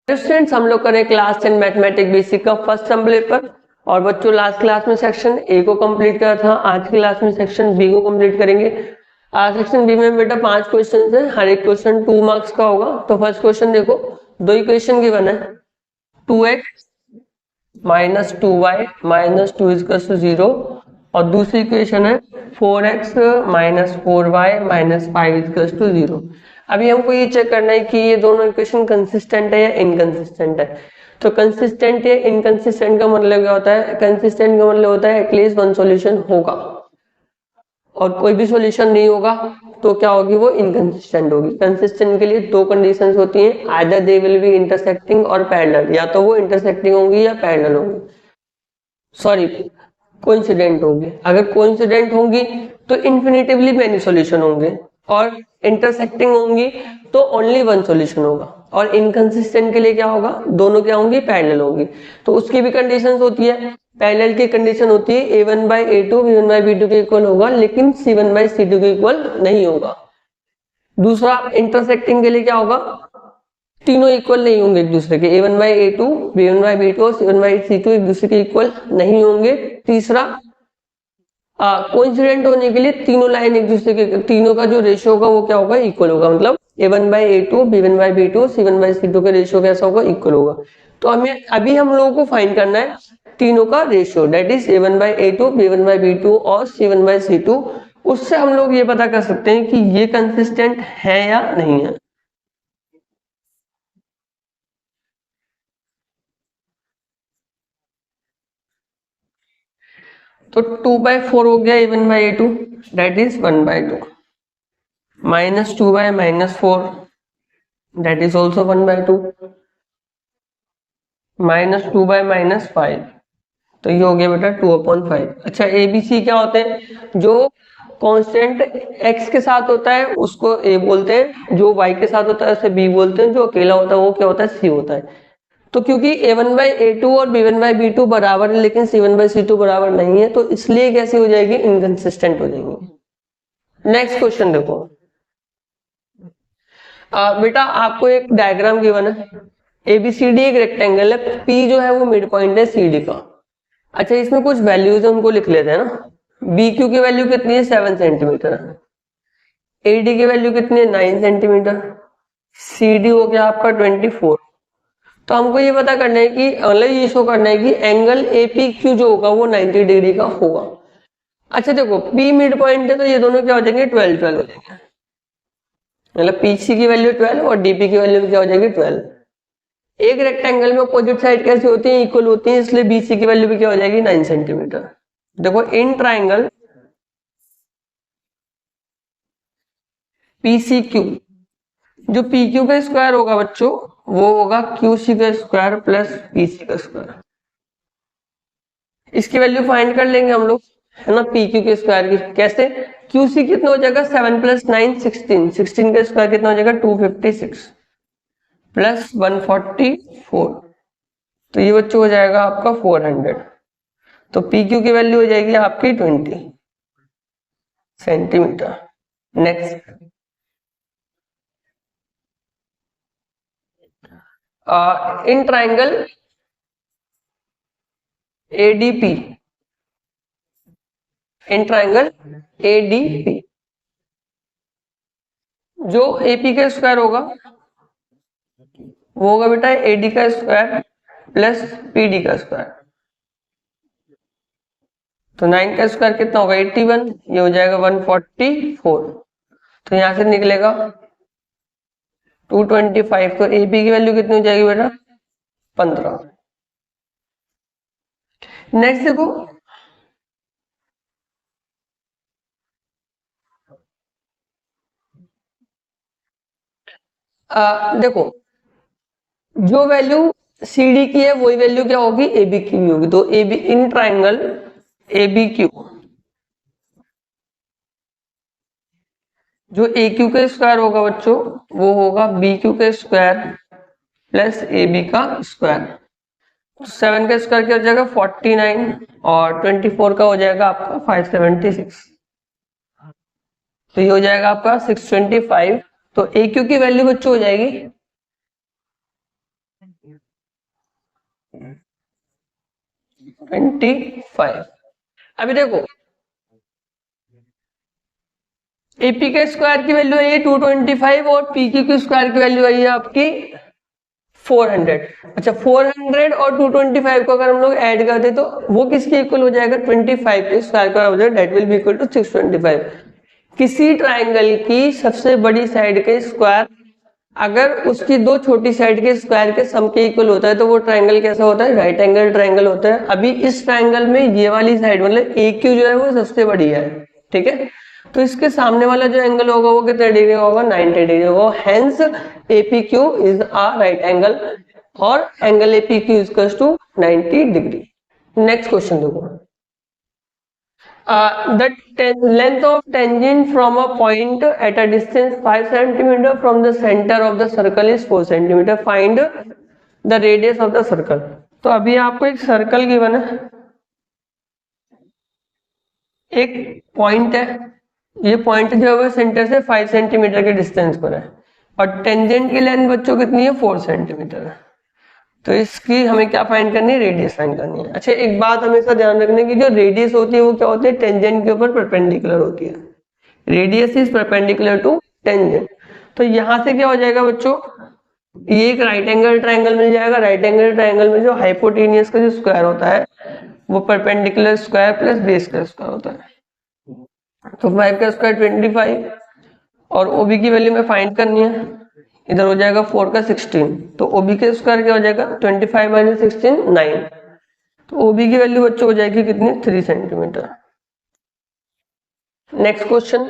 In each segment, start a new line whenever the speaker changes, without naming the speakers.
Students, हम लोग करें क्लास 10 मैथमेटिक्स बेसिक का फर्स्ट सम पेपर। और बच्चों लास्ट क्लास में सेक्शन ए को कंप्लीट करा था, आज की क्लास में सेक्शन बी को कंप्लीट करेंगे। आज सेक्शन बी में बेटा 5 क्वेश्चन है, हर एक क्वेश्चन 2 मार्क्स का होगा। तो फर्स्ट क्वेश्चन देखो, दो इक्वेशन गिवन है, 2x minus 2y minus 2 equals to 0 और दूसरी इक्वेशन है 4x minus 4y minus 5 equals to 0। अभी हमको ये चेक करना है कि ये दोनों इक्वेशन कंसिस्टेंट है या इनकंसिस्टेंट है। तो कंसिस्टेंट या इनकंसिस्टेंट का मतलब क्या होता है? कंसिस्टेंट का मतलब होता है एटलीस्ट वन सॉल्यूशन होगा, और कोई भी सॉल्यूशन नहीं होगा तो क्या होगी? वो इनकंसिस्टेंट होगी। कंसिस्टेंट के लिए दो कंडीशंस होती हैं, either they will be intersecting और पैरेलल, या तो वो इंटरसेक्टिंग होंगी या पैरेलल होंगी, सॉरी कोइंसिडेंट होंगी। अगर कोइंसिडेंट होंगी तो इन्फिनिटिवली मेनी सॉल्यूशन होंगे, और इंटरसेक्टिंग होंगी तो ओनली वन सॉल्यूशन होगा। और इनकंसिस्टेंट के लिए क्या होगा? दोनों क्या होंगी? पैरेलल होंगी। तो उसकी भी कंडीशंस होती है। पैरेलल की कंडीशन होती है a1 by a2 b1 by b2 के इक्वल होगा, लेकिन c1 by c2 के इक्वल नहीं होगा। दूसरा, इंटरसेक्टिंग के लिए क्या होगा? तीनों इक्वल नहीं होंगे एक दूसरे के, a1 by a2 b1 by b2 और c1 by c2 एक दूसरे के इक्वल नहीं होंगे। तीसरा, कोइंसिडेंट होने के लिए तीनों लाइन एक दूसरे के, तीनों का जो रेशियो होगा वो क्या होगा? इक्वल होगा। मतलब a1 by a2 b1 by b2 c1 by c2 का रेशियो कैसा होगा? इक्वल होगा। तो हमें अभी हम लोगों को फाइंड करना है तीनों का ratio, that is a1 by a2 b1 by b2 और c1 by c2। उससे हम लोग ये पता कर सकते हैं कि ये कंसिस्टेंट है या नहीं है। तो 2/4 हो गया a1 by a2, that is 1/2, minus 2 by minus 4, that is also 1/2, minus 2 by minus 5, तो ये हो गया बेटा 2/5। अच्छा, ए बी सी क्या होते हैं? जो कांस्टेंट x के साथ होता है उसको a बोलते हैं, जो y के साथ होता है उसे b बोलते हैं, जो अकेला होता है वो क्या होता है? c होता है। तो क्योंकि a1 by a2 और b1 by b2 बराबर है लेकिन c1 by c2 बराबर नहीं है, तो इसलिए कैसी हो जाएगी? इनकंसिस्टेंट हो जाएंगी। नेक्स्ट क्वेश्चन देखो, बेटा आपको एक डायग्राम गिवन है, एबीसीडी एक रेक्टेंगल है, पी जो है वो मिड पॉइंट है सीडी का। अच्छा, इसमें कुछ वैल्यूज है उनको लिख लेते हैं ना। बी क्यू की वैल्यू कितनी है? 7 सेंटीमीटर। एडी की वैल्यू कितनी है? 9 सेंटीमीटर। सीडी हो गया आपका 24। तो हमको ये पता करना है कि, मतलब ये शो करना है कि एंगल एपी क्यू जो होगा वो 90 डिग्री का होगा। अच्छा देखो, पी मिड पॉइंट है तो ये दोनों क्या हो जाएंगे? 12 12 हो जाएंगे। मतलब पीसी की वैल्यू 12 और डीपी की वैल्यू क्या हो जाएगी? 12। एक रेक्टेंगल में अपोजिट साइड कैसी होती है? इक्वल होती है, इसलिए बीसी की वैल्यू भी क्या हो जाएगी? 9 सेंटीमीटर। देखो, इन ट्राइंगल पीसी क्यू, जो पी क्यू का स्क्वायर होगा बच्चों वो होगा क्यूसी का स्क्वायर प्लस पीसी का स्क्वायर। इसकी वैल्यू फाइंड कर लेंगे हम लोग, है ना, पी क्यू के स्क्वायर की। कैसे? क्यूसी कितना हो जाएगा? 7 + 9 16, 16 का स्क्वायर कितना हो जाएगा? 256 प्लस 144, तो ये बच्चों हो जाएगा आपका 400। तो पी क्यू की वैल्यू हो जाएगी आपकी 20 centimetre. Next, in triangle ADP, in triangle ADP, जो एपी का स्क्वायर होगा वो होगा बेटा एडी का स्क्वायर प्लस पीडी का स्क्वायर। तो 9 का स्क्वायर कितना होगा? 81, ये हो जाएगा 144। तो यहां से निकलेगा 225। तो एपी की वैल्यू कितनी हो जाएगी बेटा? 15। नेक्स्ट देखो, देखो जो वैल्यू सी डी की है वही वैल्यू क्या होगी? ए बी की भी होगी। तो A B, in triangle A B Q, जो ए क्यू का स्क्वायर होगा बच्चों वो होगा बी क्यू का स्क्वायर प्लस ए बी का स्क्वायर। 7 का स्क्वायर क्या हो जाएगा? 49 और 24 का हो जाएगा आपका 576, तो ये हो जाएगा आपका 625। तो ए क्यू की वैल्यू बच्चों हो जाएगी 25। अभी देखो एपी के स्क्वायर की वैल्यू है 225 और पीक्यू की स्क्वायर की वैल्यू आई है आपकी 400। अच्छा 400 और 225 को अगर हम लोग ऐड कर दे तो वो किसके इक्वल हो जाएगा 25 के स्क्वायर का हो जाएगा, that will be equal to 625। किसी ट्राइंगल की सबसे बड़ी साइड के स्क्वायर अगर उसकी दो छोटी साइड के स्क्वायर के सम के इक्वल होता है तो वो ट्राइंगल कैसा होता है, राइट एंगल ट्राइंगल होता है। अभी इस ट्राइंगल में ये वाली साइड मतलब ए क्यू जो है वो सबसे बड़ी है, ठीक है, तो इसके सामने वाला जो एंगल होगा वो कितने डिग्री होगा 90 डिग्री होगा, hence APQ is a right angle और angle APQ is equal to 90 degree. Next question देखो, the length of tangent from a point at a distance 5 cm from the center of the circle is 4 cm. Find the radius of the circle. तो अभी आपको एक circle given है, एक point है, ये point जो है सेंटर से 5 सेंटीमीटर के डिस्टेंस पर है और टेंजेंट की लेंथ बच्चों कितनी है 4 सेंटीमीटर है। तो इसकी हमें क्या फाइंड करनी है, रेडियस फाइंड करनी है। अच्छा एक बात हमेशा ध्यान रखने की, जो रेडियस होती है वो क्या होती है, टेंजेंट के ऊपर परपेंडिकुलर होती है, radius is perpendicular to tangent. तो यहां से क्या हो जाएगा बच्चों, ये एक राइट एंगल ट्राइंगल मिल जाएगा, राइट एंगल ट्राइंगल में जो हाइपोटेनियस का जो स्क्वायर होता है वो परपेंडिकुलर स्क्वायर प्लस बेस का स्क्वायर होता है। तो 5 का स्क्वायर 25 और ओबी की वैल्यू में फाइंड करनी है, इधर हो जाएगा 4 का 16, तो ओबी के स्क्वायर क्या हो जाएगा 25 माइनस 16 9, तो ओबी की वैल्यू बच्चों हो जाएगी कितनी 3 centimetre. Next question,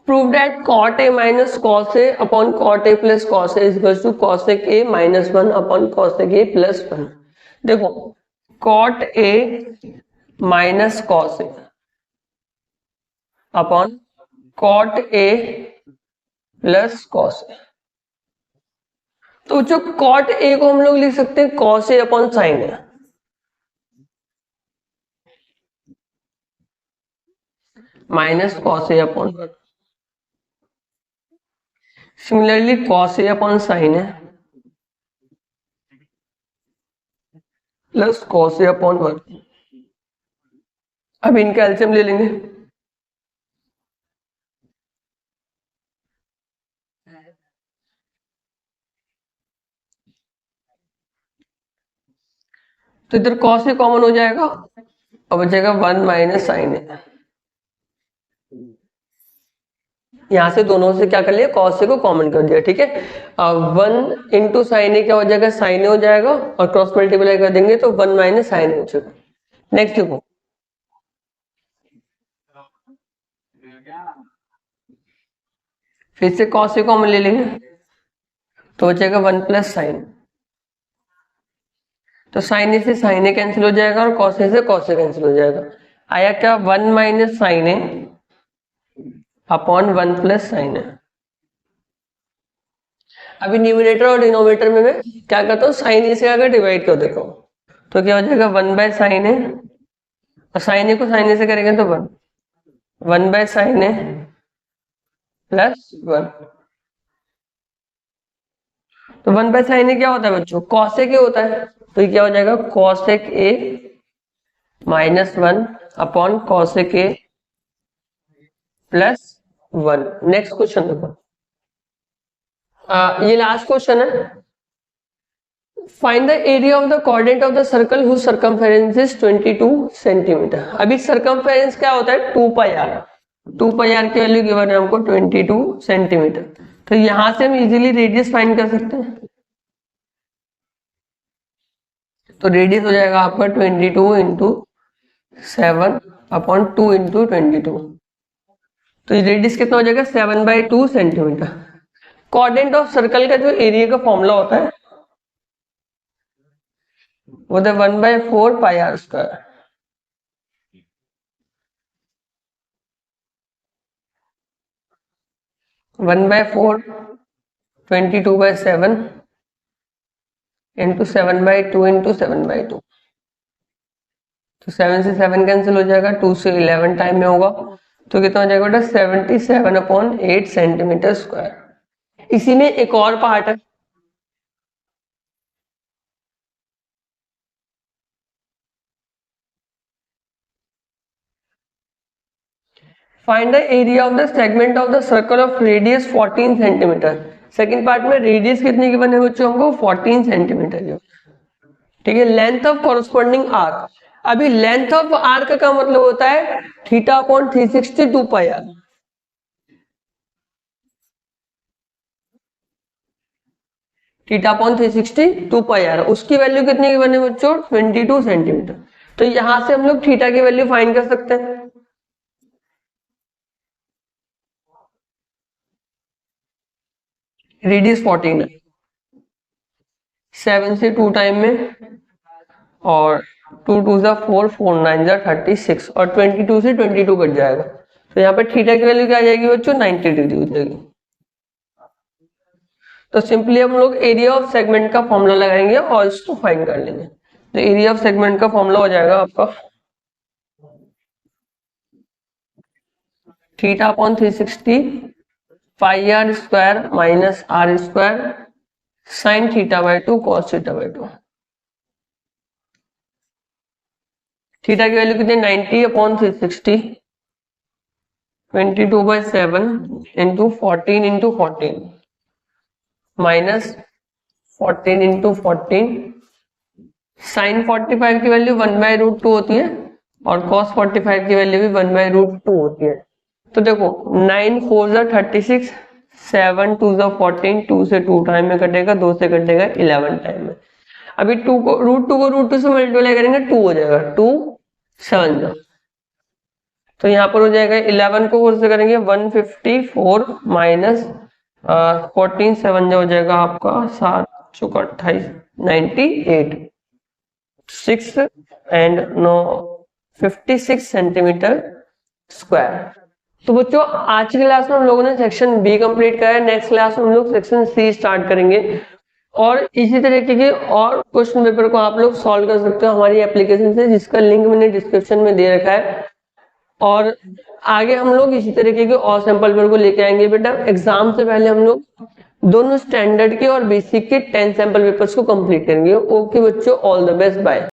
prove that cot a minus cos a upon cot a plus cos a is equal to cosec a minus 1 upon cosec a plus 1। देखो cot a minus cos a upon cot a plus cos A, तो जो cot A को हम लोग लिख सकते हैं cos A upon sine A, minus cos A upon, similarly cos A upon sine A plus cos A upon 1। अब इनका एलसीएम ले लेंगे, तो इधर कॉस ए कॉमन हो जाएगा और बचेगा 1 माइनस साइन ए। यहां से दोनों से क्या कर लिया, कॉस ए को कॉमन कर दिया, ठीक है। 1 इंटू साइन ए क्या हो जाएगा, साइन ए हो जाएगा और क्रॉस मल्टीप्लाई कर देंगे तो 1 माइनस साइन ए हो जाएगा। नेक्स्ट देखो, फिर से कॉस ए कॉमन ले लेंगे तो बचेगा 1 प्लस साइन, तो साइन ए से साइन ए कैंसिल हो जाएगा और कॉस ए से कॉस ए कैंसिल हो जाएगा। आया क्या 1 माइनस साइन ए अपॉन 1 प्लस साइन ए। अभी न्यूमरेटर और डिनोमिनेटर में मैं क्या करता हूँ, साइन ए से अगर डिवाइड कर देता हूँ तो क्या हो जाएगा 1 बाय साइन ए, और साइन ए को साइन ए से करेंगे तो 1 बाय साइन ए प्लस 1। तो 1 बाय साइन ए क्या होता है बच्चों, कॉसेक ए होता है, तो ये क्या हो जाएगा cosec A minus 1 upon cosec A plus 1। Next question देखो, ये लास्ट क्वेश्चन है, find the area of the quadrant of the circle whose circumference is 22 centimetre. अभी सर्कमफेरेंस क्या होता है 2 पाई आर, 2 पाई आर की वैल्यू गिवन है हमको 22 सेंटीमीटर। तो यहां से हम इजीली रेडियस फाइंड कर सकते हैं, तो रेडियस हो जाएगा आपका 22 इंटू 7 अपॉन 2 इंटू 22, तो रेडियस कितना हो जाएगा 7/2 सेंटीमीटर। क्वाड्रेंट ऑफ सर्कल का जो एरिया का फॉर्मूला होता है वो है 1/4 pi r square. One by 4 22/7 into 7/2 into 7/2, तो 7 से 7 कैंसिल हो जाएगा, 2 से 11 टाइम में होगा तो कितना हो जाएगा 77/8 सेंटीमीटर स्क्वायर। इसी में एक और पार्ट है, find the area of the segment of the circle of radius 14 centimetre. Second part में रेडियस कितने की बने बच्चों हमको 14 सेंटीमीटर की, ठीक है। लेंथ ऑफ कॉरस्पॉन्डिंग आर्क, अभी लेंथ ऑफ आर्क का मतलब होता है theta upon 360 2 pi r. Theta upon 360 2 pi r, उसकी वैल्यू कितने की बने बच्चों 22 सेंटीमीटर। तो यहां से हम लोग थीटा की वैल्यू फाइंड कर सकते हैं। रेडियस 14 है, 7 से 2 टाइम में, और 2 2 जा 4 4 9 जा 36, और 22 से 22 कट जाएगा। तो यहाँ पे थीटा की वैल्यू क्या आ जाएगी बच्चों 90 डिग्री हो जाएगी। तो सिंपली हम लोग एरिया ऑफ सेगमेंट का फॉर्मूला लगाएंगे और इसको फाइंड कर लेंगे। तो एरिया ऑफ सेगमेंट का फॉर्मूला हो जाएगा आपका theta upon 360 pi r square minus r square sine theta by 2 cos theta by 2। Theta की वैल्यू कितनी 90 upon 360, 22/7 into 14 into 14 minus 14 into 14, sine 45 की वैल्यू 1/√2 होती है और कॉस 45 की वैल्यू भी 1/√2 होती है। तो देखो 9 4 जा 36, 7 2 जा 14, 2 से 2 टाइम में कटेगा, 2 से कटेगा 11 टाइम में। अभी √2 को √2 से मल्टीप्लाई करेंगे 2 हो जाएगा, 2 7 जा, तो यहाँ पर हो जाएगा 11 को 4 से करेंगे 154 माइनस 14 7 जा हो जाएगा आपका 7 चौका 28 98 6 एंड 9 56 सेंटीमीटर स्क्वायर। तो बच्चों आज की क्लास में हम लोगों ने सेक्शन बी कंप्लीट करा है। नेक्स्ट क्लास में हम लोग सेक्शन सी स्टार्ट करेंगे और इसी तरीके के और क्वेश्चन पेपर को आप लोग सॉल्व कर सकते हो हमारी एप्लीकेशन से, जिसका लिंक मैंने डिस्क्रिप्शन में दे रखा है। और आगे हम लोग इसी तरीके के और सैंपल पेपर को लेके आएंगे। बेटा एग्जाम से पहले हम लोग दोनों स्टैंडर्ड के और बेसिक के 10 सैंपल पेपर्स को कंप्लीट करेंगे। ओके बच्चों, ऑल द बेस्ट, बाय।